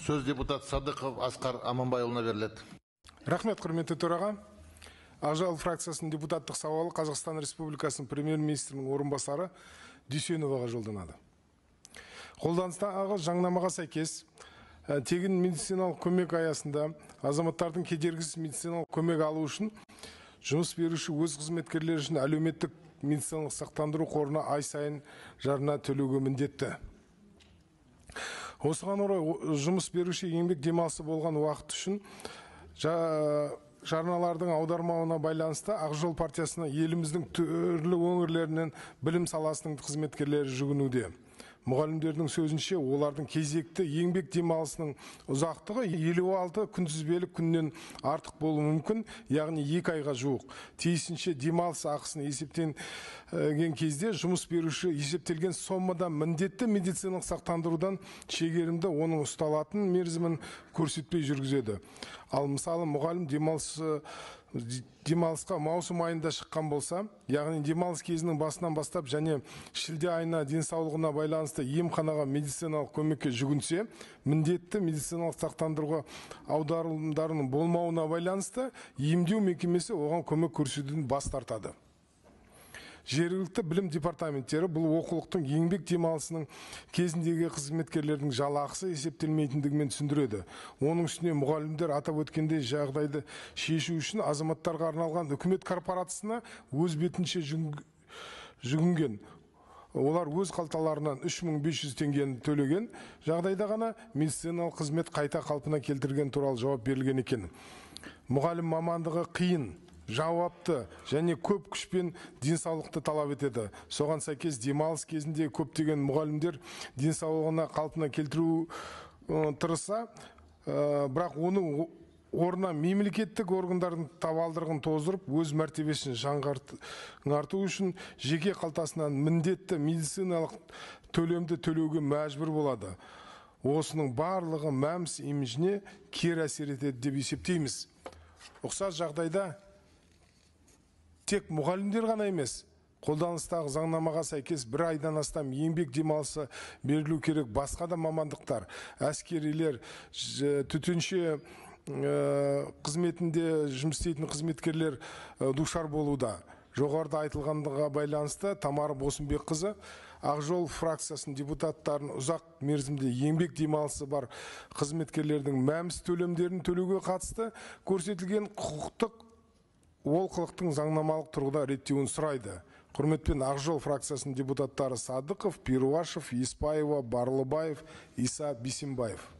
Сөз депутат Садықов Асқар Аманбайұлына беріледі. Рахмет, құрметті төраға. Ақ жол фракциясының депутаттық сауалы Қазақстан Республикасының премьер-министрінің орынбасары Дүйсеноваға жолданады. Қолданыстағы заңнамаға сәйкес тегін медициналық көмек аясында азаматтардың кедергісіз медициналық көмек алу үшін жұмыс беруші өз қызметкерлері үшін әлеуметтік медициналық сақтандыру қорына ай сайын жарна төлеуге міндетті. Осыған орай жұмыс беруші еңбек демалысы болған уақыт үшін жарналардың аудармауына байланысты Ақ жол партиясына еліміздің түрлі өңірлерінен білім саласының қызметкерлері жүгінуде. Мұғалімдердің сөзінше, олардың кезекті еңбек демалысының ұзақтығы 56 күнтізбелік күннен артық болуы мүмкін, яғни 2 айға жуық. Тиісінше демалыс ақысын есептеген кезде жұмыс беруші есептелген соммада міндетті медициналық сақтандырудан шегерімді оның ұсталатын мерзімін көрсетпей жүргізеді. Ал мысалы мұғалім демалысқа маусым айында шыққан болса, яғни демалыс кезінің басынан бастап және шілде айына денсаулығына байланысты емханаға медициналық көмекке жүгінсе, міндетті медициналық сақтандыруға аударымдарының болмауына байланысты емдеу мекемесі оған көмек көрсетуден бас тартады. Жергілікті білім департаменттері бұл оқулықтың еңбек демалысының кезіндегі қызметкерлердің жалақысы есептелмейтіндігімен түсіндіреді. Оның үстіне мұғалімдер атап өткендей жағдайды шешу үшін азаматтарға арналған үкімет корпорациясына өз бетінше жүгінген. Олар өз қалталарынан 3500 теңгені төлеген жағдайда ғана медициналық қызмет қайта қалпына келтірген туралы жауап берілген екен. Мұғалім мамандығы қиын, жауапты және көп күшпен денсаулықты талап етеді. Соған сәйкес демалыс кезінде көптеген мұғалімдер денсаулығына қалпына келтіру тырысса, бірақ оның орнына мемлекеттік органдардың табалдырығын тоздырып, өз мәртебесін жаңарту үшін жеке қалтасынан міндетті медициналық төлемді төлеуге мәжбүр болады. Осының барлығы мәмс имиджіне кері әсер етеді деп есептейміз. Ұқсас жағдайда тек мұғалімдер ғана емес, қолданыстағы заңнамаға сәйкес 1 айдан астам еңбек демалысы берілу керек басқа да мамандықтар, әскерилер, төтенше қызметінде жұмыс істейтін қызметкерлер душар болуда. Жоғарыда айтылғандыға байланысты Тамара Босымбекқызы Ақ жол фракциясының депутаттарын ұзақ мерзімде еңбек демалысы бар қызметкерлердің мәмс төлемдерін төлеуге қатысты көрсетілген құқықтық олқылықтың заңнамалық тұрғыда реттеуін сұрайды. Құрметпен Ақ жол фракциясының депутаттары Садықов, Перуашев, Еспаева, Барлыбаев, Иса Бисембаев.